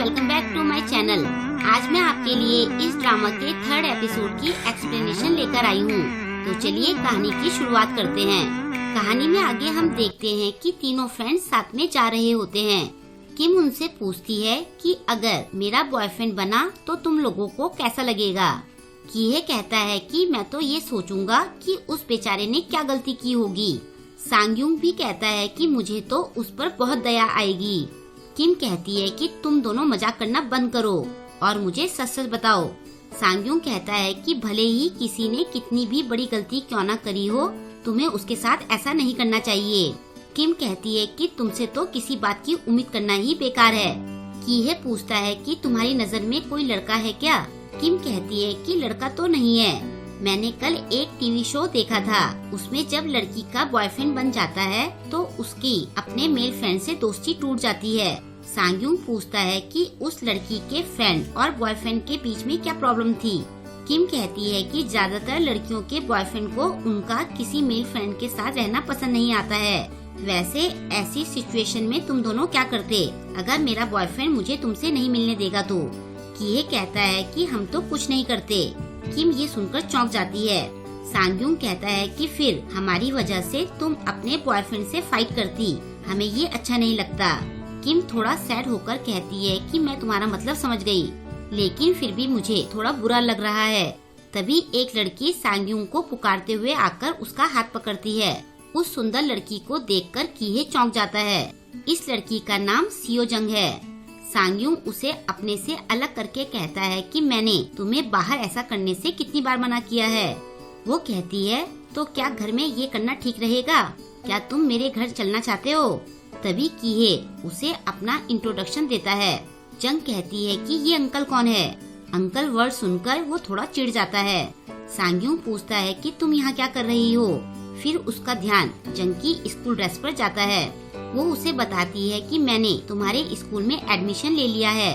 Welcome back to my channel. आज मैं आपके लिए इस ड्रामा के 3rd एपिसोड की एक्सप्लेनेशन लेकर आई हूँ। तो चलिए कहानी की शुरुआत करते हैं। कहानी में आगे हम देखते हैं कि तीनों फ्रेंड्स साथ में जा रहे होते हैं। किम उनसे पूछती है कि अगर मेरा बॉयफ्रेंड बना तो तुम लोगों को कैसा लगेगा। कीहे कहता है कि मैं तो ये सोचूंगा कि उस बेचारे ने क्या गलती की होगी। सांगयूंग भी कहता है कि मुझे तो उस पर बहुत दया आएगी। किम कहती है कि तुम दोनों मजाक करना बंद करो और मुझे सच सच बताओ। सांगयूंग कहता है कि भले ही किसी ने कितनी भी बड़ी गलती क्यों न करी हो, तुम्हें उसके साथ ऐसा नहीं करना चाहिए। किम कहती है कि तुमसे तो किसी बात की उम्मीद करना ही बेकार है। कीहे पूछता है कि तुम्हारी नजर में कोई लड़का है क्या। किम कहती है कि लड़का तो नहीं है, मैंने कल एक टीवी शो देखा था, उसमें जब लड़की का बॉयफ्रेंड बन जाता है तो उसकी अपने मेल फ्रेंड से दोस्ती टूट जाती है। सांगयूंग पूछता है कि उस लड़की के फ्रेंड और बॉयफ्रेंड के बीच में क्या प्रॉब्लम थी। किम कहती है कि ज्यादातर लड़कियों के बॉयफ्रेंड को उनका किसी मेल फ्रेंड के साथ रहना पसंद नहीं आता है। वैसे ऐसी सिचुएशन में तुम दोनों क्या करते अगर मेरा बॉयफ्रेंड मुझे तुमसे नहीं मिलने देगा तो। कीहे कहता है कि हम तो कुछ नहीं करते। किम ये सुनकर चौंक जाती है। सांगयूंग कहता है कि फिर हमारी वजह से तुम अपने बॉयफ्रेंड से फाइट करती, हमें ये अच्छा नहीं लगता। किम थोड़ा सैड होकर कहती है कि मैं तुम्हारा मतलब समझ गई, लेकिन फिर भी मुझे थोड़ा बुरा लग रहा है। तभी एक लड़की सांगयूंग को पुकारते हुए आकर उसका हाथ पकड़ती है। उस सुंदर लड़की को देखकर कीहे चौंक जाता है। इस लड़की का नाम सियोजंग है। सांगयूंग उसे अपने से अलग करके कहता है कि मैंने तुम्हें बाहर ऐसा करने से कितनी बार मना किया है। वो कहती है तो क्या घर में ये करना ठीक रहेगा, क्या तुम मेरे घर चलना चाहते हो। तभी कीहे उसे अपना इंट्रोडक्शन देता है। जंग कहती है कि ये अंकल कौन है। अंकल वर्ड सुनकर वो थोड़ा चिढ़ जाता है। सांगयूंग पूछता है कि तुम यहाँ क्या कर रही हो। फिर उसका ध्यान जंग की स्कूल ड्रेस पर जाता है। वो उसे बताती है कि मैंने तुम्हारे स्कूल में एडमिशन ले लिया है।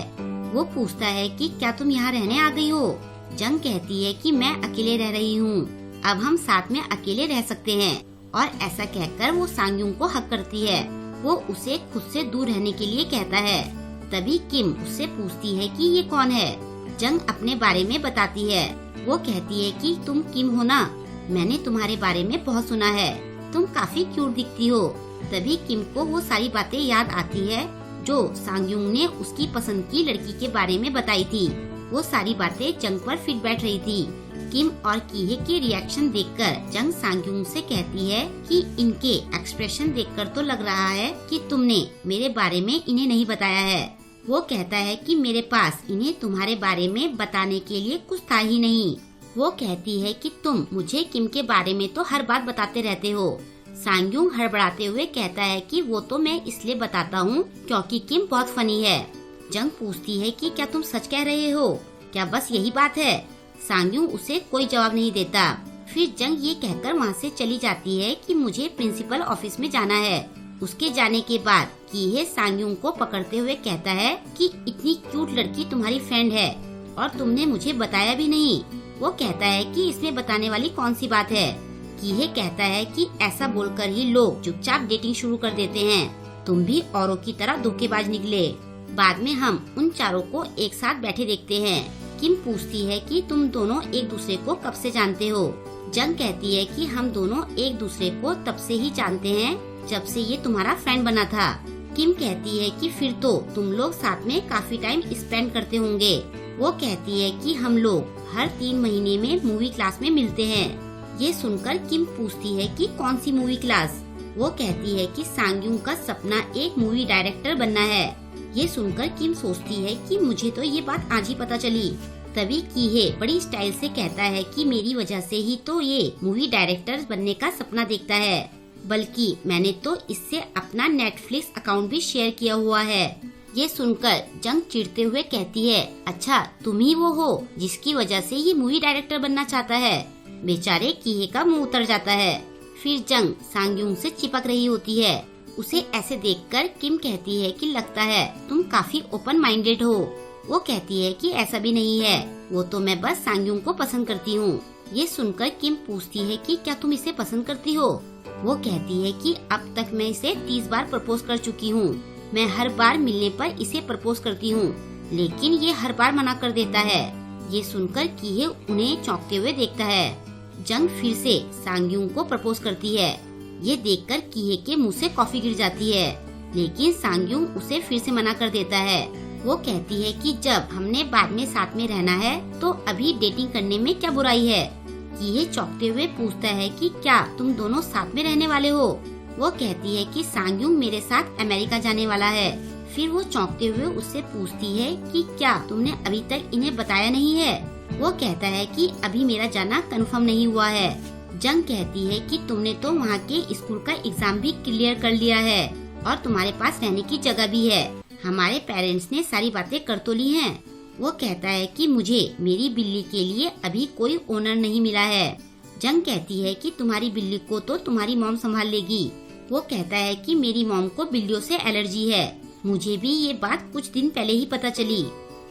वो पूछता है कि क्या तुम यहाँ रहने आ गई हो। जंग कहती है कि मैं अकेले रह रही हूँ, अब हम साथ में अकेले रह सकते हैं। और ऐसा कहकर वो सांगयूंग को हक करती है। वो उसे खुद से दूर रहने के लिए कहता है। तभी किम उससे पूछती है कि ये कौन है। जंग अपने बारे में बताती है। वो कहती है कि तुम किम हो ना, मैंने तुम्हारे बारे में बहुत सुना है, तुम काफी क्यूट दिखती हो। तभी किम को वो सारी बातें याद आती है जो सांगयूंग ने उसकी पसंद की लड़की के बारे में बताई थी। वो सारी बातें जंग पर फिट बैठ रही थी। किम और कीहे के रिएक्शन देखकर जंग सांगयूंग से कहती है कि इनके एक्सप्रेशन देखकर तो लग रहा है कि तुमने मेरे बारे में इन्हें नहीं बताया है। वो कहता है कि मेरे पास इन्हें तुम्हारे बारे में बताने के लिए कुछ था ही नहीं। वो कहती है कि तुम मुझे किम के बारे में तो हर बार बताते रहते हो। सांगयूंग हड़बड़ाते हुए कहता है कि वो तो मैं इसलिए बताता हूँ क्योंकि किम बहुत फनी है। जंग पूछती है कि क्या तुम सच कह रहे हो, क्या बस यही बात है। सांगयूंग उसे कोई जवाब नहीं देता। फिर जंग ये कहकर वहाँ से चली जाती है कि मुझे प्रिंसिपल ऑफिस में जाना है। उसके जाने के बाद कीहे सांगयूंग को पकड़ते हुए कहता है कि इतनी क्यूट लड़की तुम्हारी फ्रेंड है और तुमने मुझे बताया भी नहीं। वो कहता है कि इसमें बताने वाली कौन सी बात है। कीहे कहता है कि ऐसा बोलकर ही लोग चुपचाप डेटिंग शुरू कर देते हैं, तुम भी औरों की तरह धोखेबाज निकले। बाद में हम उन चारों को एक साथ बैठे देखते हैं। किम पूछती है कि तुम दोनों एक दूसरे को कब से जानते हो। जंग कहती है कि हम दोनों एक दूसरे को तब से ही जानते हैं जब से ये तुम्हारा फ्रेंड बना था। किम कहती है कि फिर तो तुम लोग साथ में काफी टाइम स्पेंड करते होंगे। वो कहती है कि हम लोग हर 3 महीने में मूवी क्लास में मिलते हैं। ये सुनकर किम पूछती है कि कौन सी मूवी क्लास। वो कहती है कि सांगयूंग का सपना एक मूवी डायरेक्टर बनना है। ये सुनकर किम सोचती है कि मुझे तो ये बात आज ही पता चली। तभी कीहे बड़ी स्टाइल से कहता है कि मेरी वजह से ही तो ये मूवी डायरेक्टर बनने का सपना देखता है, बल्कि मैंने तो इससे अपना नेटफ्लिक्स अकाउंट भी शेयर किया हुआ है। ये सुनकर जंग चिढ़ते हुए कहती है, अच्छा तुम ही वो हो जिसकी वजह से ये मूवी डायरेक्टर बनना चाहता है। बेचारे कीहे का मुंह उतर जाता है। फिर जंग सांगयूंग से चिपक रही होती है। उसे ऐसे देखकर किम कहती है कि लगता है तुम काफी ओपन माइंडेड हो। वो कहती है कि ऐसा भी नहीं है, वो तो मैं बस सांगयूंग को पसंद करती हूँ। ये सुनकर किम पूछती है कि क्या तुम इसे पसंद करती हो। वो कहती है कि अब तक मैं इसे 30 बार प्रपोज कर चुकी हूँ, मैं हर बार मिलने पर इसे प्रपोज करती हूँ, लेकिन ये हर बार मना कर देता है। ये सुनकर कीहे उन्हें चौंकते हुए देखता है। जंग फिर से सांगयूंग को प्रपोज करती है। ये देखकर कीहे के मुंह से कॉफी गिर जाती है, लेकिन सांगयूंग उसे फिर से मना कर देता है। वो कहती है कि जब हमने बाद में साथ में रहना है तो अभी डेटिंग करने में क्या बुराई है। कीहे चौंकते हुए पूछता है कि क्या तुम दोनों साथ में रहने वाले हो। वो कहती है कि सांगयूंग मेरे साथ अमेरिका जाने वाला है। फिर वो चौंकते हुए उससे पूछती है कि क्या तुमने अभी तक इन्हें बताया नहीं है। वो कहता है कि अभी मेरा जाना कंफर्म नहीं हुआ है। जंग कहती है कि तुमने तो वहाँ के स्कूल का एग्जाम भी क्लियर कर लिया है और तुम्हारे पास रहने की जगह भी है। हमारे पेरेंट्स ने सारी बातें कर तो ली हैं। वो कहता है कि मुझे मेरी बिल्ली के लिए अभी कोई ओनर नहीं मिला है। जंग कहती है कि तुम्हारी बिल्ली को तो तुम्हारी मॉम संभाल लेगी। वो कहता है कि मेरी मॉम को बिल्लियों से एलर्जी है। मुझे भी ये बात कुछ दिन पहले ही पता चली।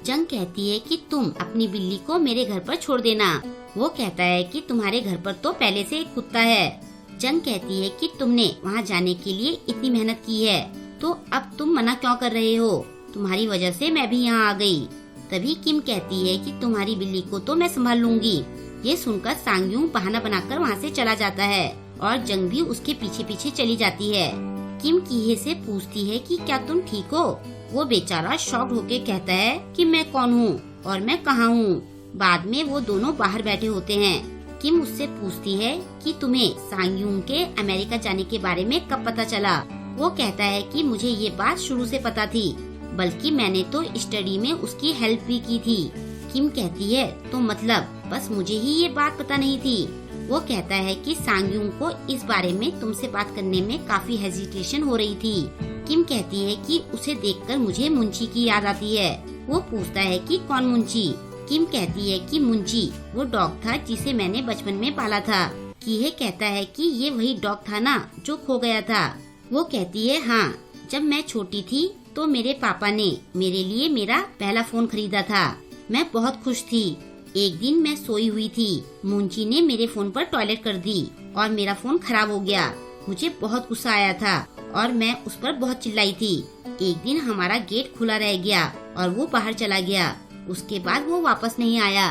जंग कहती है कि तुम अपनी बिल्ली को मेरे घर पर छोड़ देना। वो कहता है कि तुम्हारे घर पर तो पहले से एक कुत्ता है। जंग कहती है कि तुमने वहाँ जाने के लिए इतनी मेहनत की है तो अब तुम मना क्यों कर रहे हो। तुम्हारी वजह से मैं भी यहाँ आ गई। तभी किम कहती है कि तुम्हारी बिल्ली को तो मैं संभाल लूंगी। ये सुनकर सांगयूंग बहाना बनाकर वहाँ से चला जाता है और जंग भी उसके पीछे पीछे चली जाती है। किम कीहे से पूछती है कि क्या तुम ठीक हो। वो बेचारा शॉक्ड होके कहता है कि मैं कौन हूँ और मैं कहाँ हूँ। बाद में वो दोनों बाहर बैठे होते हैं। किम उससे पूछती है कि तुम्हें सांगयूंग के अमेरिका जाने के बारे में कब पता चला। वो कहता है कि मुझे ये बात शुरू से पता थी, बल्कि मैंने तो स्टडी में उसकी हेल्प भी की थी। किम कहती है तो मतलब बस मुझे ही ये बात पता नहीं थी। वो कहता है कि सांगयूंग को इस बारे में तुमसे बात करने में काफी हेजिटेशन हो रही थी। किम कहती है कि उसे देखकर मुझे मुंची की याद आती है। वो पूछता है कि कौन मुंची। किम कहती है कि मुंची वो डॉग था जिसे मैंने बचपन में पाला था। कीहे कहता है कि ये वही डॉग था ना जो खो गया था। वो कहती है हाँ, जब मैं छोटी थी तो मेरे पापा ने मेरे लिए मेरा पहला फोन खरीदा था। मैं बहुत खुश थी। एक दिन मैं सोई हुई थी, मुंची ने मेरे फोन पर टॉयलेट कर दी और मेरा फोन खराब हो गया। मुझे बहुत गुस्सा आया था और मैं उस पर बहुत चिल्लाई थी। एक दिन हमारा गेट खुला रह गया और वो बाहर चला गया। उसके बाद वो वापस नहीं आया।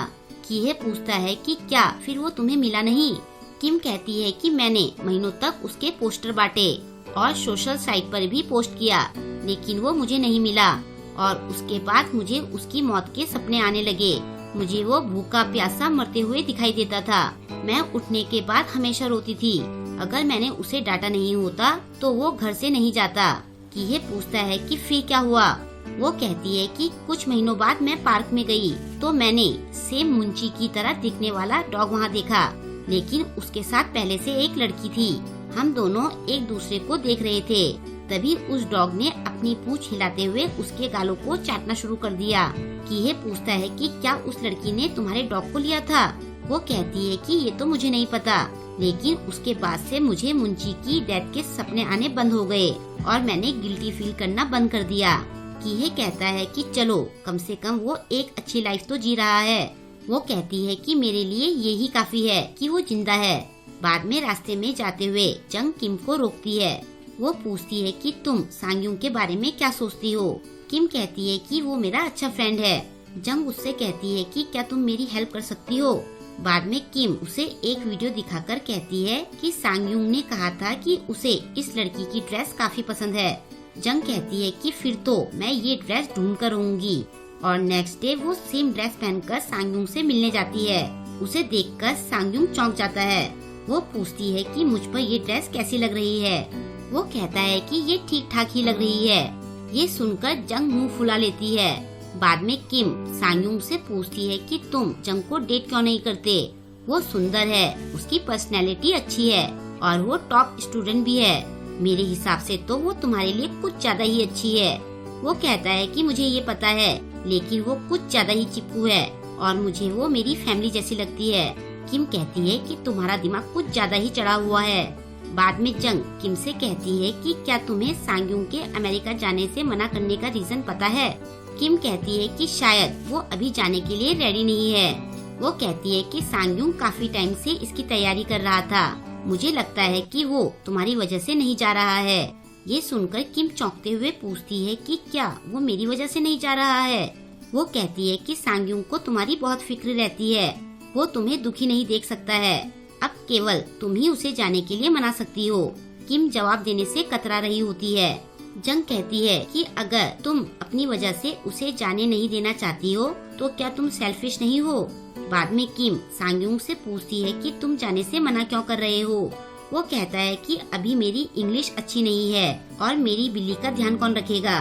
कीहे पूछता है कि क्या फिर वो तुम्हें मिला नहीं। किम कहती है कि मैंने महीनों तक उसके पोस्टर बांटे और सोशल साइट पर भी पोस्ट किया, लेकिन वो मुझे नहीं मिला। और उसके बाद मुझे उसकी मौत के सपने आने लगे। मुझे वो भूखा प्यासा मरते हुए दिखाई देता था। मैं उठने के बाद हमेशा रोती थी। अगर मैंने उसे डांटा नहीं होता तो वो घर से नहीं जाता। कीहे पूछता है कि फिर क्या हुआ। वो कहती है कि कुछ महीनों बाद मैं पार्क में गई तो मैंने सेम मुंची की तरह दिखने वाला डॉग वहाँ देखा, लेकिन उसके साथ पहले से एक लड़की थी। हम दोनों एक दूसरे को देख रहे थे। तभी उस डॉग ने अपनी पूंछ हिलाते हुए उसके गालों को चाटना शुरू कर दिया। कीहे पूछता है कि क्या उस लड़की ने तुम्हारे डॉग को लिया था। वो कहती है कि ये तो मुझे नहीं पता, लेकिन उसके बाद से मुझे मुंची की डेथ के सपने आने बंद हो गए और मैंने गिल्टी फील करना बंद कर दिया। कीहे कहता है कि चलो कम से कम वो एक अच्छी लाइफ तो जी रहा है। वो कहती है कि मेरे लिए यही काफी है कि वो जिंदा है। बाद में रास्ते में जाते हुए जंग किम को रोकती है। वो पूछती है कि तुम सांगयूंग के बारे में क्या सोचती हो। किम कहती है कि वो मेरा अच्छा फ्रेंड है। जंग उससे कहती है कि क्या तुम मेरी हेल्प कर सकती हो। बाद में किम उसे एक वीडियो दिखाकर कहती है कि सांगयूंग ने कहा था कि उसे इस लड़की की ड्रेस काफी पसंद है। जंग कहती है कि फिर तो मैं ये ड्रेस ढूंढ कर रहूंगी। और नेक्स्ट डे वो सेम ड्रेस पहनकर सांगयूंग से मिलने जाती है। उसे देखकर सांगयूंग चौंक जाता है। वो पूछती है कि मुझ पर ये ड्रेस कैसी लग रही है। वो कहता है कि ये ठीक ठाक ही लग रही है। ये सुनकर जंग मुंह फुला लेती है। बाद में किम सांगयूंग से पूछती है कि तुम जंग को डेट क्यों नहीं करते। वो सुंदर है, उसकी पर्सनैलिटी अच्छी है और वो टॉप स्टूडेंट भी है। मेरे हिसाब से तो वो तुम्हारे लिए कुछ ज्यादा ही अच्छी है। वो कहता है कि मुझे ये पता है, लेकिन वो कुछ ज्यादा ही चिपकू है और मुझे वो मेरी फैमिली जैसी लगती है। किम कहती है कि तुम्हारा दिमाग कुछ ज्यादा ही चढ़ा हुआ है। बाद में जंग किम से कहती है कि क्या तुम्हें सांगयूंग के अमेरिका जाने से मना करने का रीजन पता है। किम कहती है कि शायद वो अभी जाने के लिए रेडी नहीं है। वो कहती है कि सांगयूंग काफी टाइम से इसकी तैयारी कर रहा था। मुझे लगता है कि वो तुम्हारी वजह से नहीं जा रहा है। ये सुनकर किम चौंकते हुए पूछती है कि क्या वो मेरी वजह से नहीं जा रहा है। वो कहती है कि सांग्युंग को तुम्हारी बहुत फिक्र रहती है, वो तुम्हें दुखी नहीं देख सकता है, अब केवल तुम ही उसे जाने के लिए मना सकती हो। किम जवाब देने से कतरा रही होती है। जंग कहती है कि अगर तुम अपनी वजह से उसे जाने नहीं देना चाहती हो तो क्या तुम सेल्फिश नहीं हो। बाद में किम सांग्युंग से पूछती है कि तुम जाने से मना क्यों कर रहे हो। वो कहता है कि अभी मेरी इंग्लिश अच्छी नहीं है और मेरी बिल्ली का ध्यान कौन रखेगा।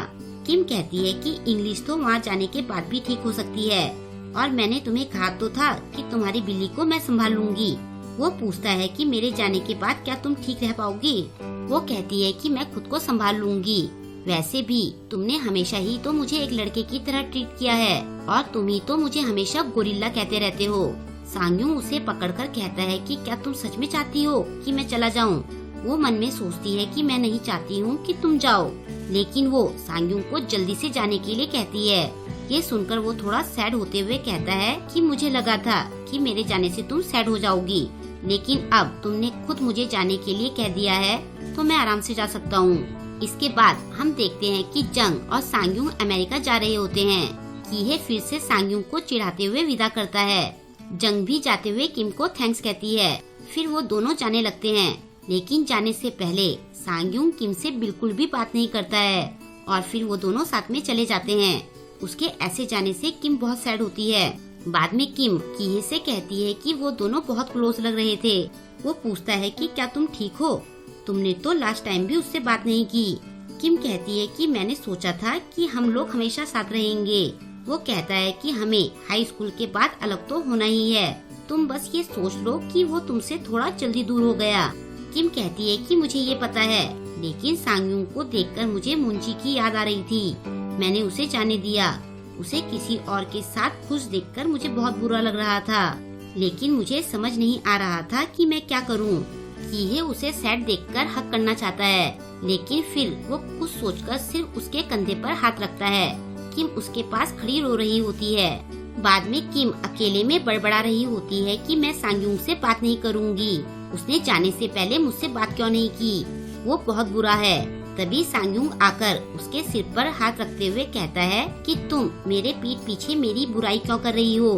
किम कहती है कि इंग्लिश तो वहाँ जाने के बाद भी ठीक हो सकती है और मैंने तुम्हें कहा तो था कि तुम्हारी बिल्ली को मैं संभाल लूंगी। वो पूछता है कि मेरे जाने के बाद क्या तुम ठीक रह पाओगी। वो कहती है कि मैं खुद को संभाल लूंगी, वैसे भी तुमने हमेशा ही तो मुझे एक लड़के की तरह ट्रीट किया है और तुम ही तो मुझे हमेशा गोरिल्ला कहते रहते हो। सांग्युंग उसे पकड़कर कहता है कि क्या तुम सच में चाहती हो कि मैं चला जाऊं। वो मन में सोचती है कि मैं नहीं चाहती हूँ कि तुम जाओ, लेकिन वो सांग्युंग को जल्दी से जाने के लिए कहती है। ये सुनकर वो थोड़ा सैड होते हुए कहता है कि मुझे लगा था कि मेरे जाने से तुम सैड हो जाओगी, लेकिन अब तुमने खुद मुझे जाने के लिए कह दिया है तो मैं आराम से जा सकता हूँ। इसके बाद हम देखते हैं कि जंग और सांग्युंग अमेरिका जा रहे होते हैं। कीहे फिर से सांग्युंग को चिढ़ाते हुए विदा करता है। जंग भी जाते हुए किम को थैंक्स कहती है। फिर वो दोनों जाने लगते हैं, लेकिन जाने से पहले सांग्युंग किम से बिल्कुल भी बात नहीं करता है और फिर वो दोनों साथ में चले जाते हैं। उसके ऐसे जाने से किम बहुत सैड होती है। बाद में किम कीहे से कहती है कि वो दोनों बहुत क्लोज लग रहे थे। वो पूछता है कि क्या तुम ठीक हो, तुमने तो लास्ट टाइम भी उससे बात नहीं की। किम कहती है कि मैंने सोचा था कि हम लोग हमेशा साथ रहेंगे। वो कहता है कि हमें हाई स्कूल के बाद अलग तो होना ही है, तुम बस ये सोच लो कि वो तुमसे थोड़ा जल्दी दूर हो गया। किम कहती है कि मुझे ये पता है, लेकिन सांग्युंग को देखकर मुझे मुंची की याद आ रही थी, मैंने उसे जाने दिया। उसे किसी और के साथ खुश देखकर मुझे बहुत बुरा लग रहा था, लेकिन मुझे समझ नहीं आ रहा था कि मैं क्या करूं। कीहे उसे सैड देखकर हक करना चाहता है, लेकिन फिर वो कुछ सोचकर सिर्फ उसके कंधे पर हाथ रखता है। किम उसके पास खड़ी रो रही होती है। बाद में किम अकेले में बड़बड़ा रही होती है कि मैं सांग्युंग से बात नहीं करूंगी, उसने जाने से पहले मुझसे बात क्यों नहीं की, वो बहुत बुरा है। तभी सांग्युंग आकर उसके सिर पर हाथ रखते हुए कहता है कि तुम मेरे पीठ पीछे मेरी बुराई क्यों कर रही हो,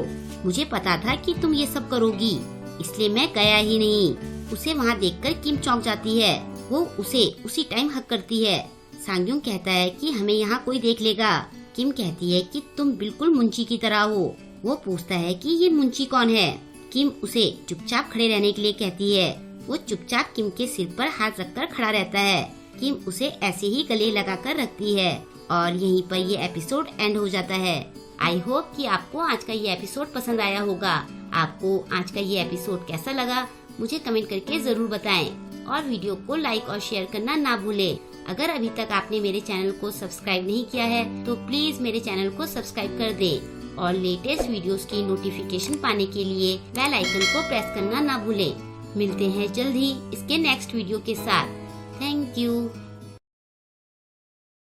मुझे पता था कि तुम ये सब करोगी, इसलिए मैं गया ही नहीं। उसे वहाँ देखकर किम चौंक जाती है। वो उसे उसी टाइम हक करती है। सांग्युंग कहता है कि हमें यहाँ कोई देख लेगा। किम कहती है कि तुम बिल्कुल मुंची की तरह हो। वो पूछता है कि ये मुंची कौन है। किम उसे चुपचाप खड़े रहने के लिए कहती है। वो चुपचाप किम के सिर पर हाथ रखकर खड़ा रहता है। किम उसे ऐसे ही गले लगाकर रखती है और यहीं पर ये एपिसोड एंड हो जाता है। आई होप कि आपको आज का ये एपिसोड पसंद आया होगा। आपको आज का ये एपिसोड कैसा लगा मुझे कमेंट करके जरूर बताएं और वीडियो को लाइक और शेयर करना ना भूलें। अगर अभी तक आपने मेरे चैनल को सब्सक्राइब नहीं किया है तो प्लीज मेरे चैनल को सब्सक्राइब कर दें और लेटेस्ट वीडियोस की नोटिफिकेशन पाने के लिए बेल आइकन को प्रेस करना ना भूलें। मिलते हैं जल्द ही इसके नेक्स्ट वीडियो के साथ। Thank you.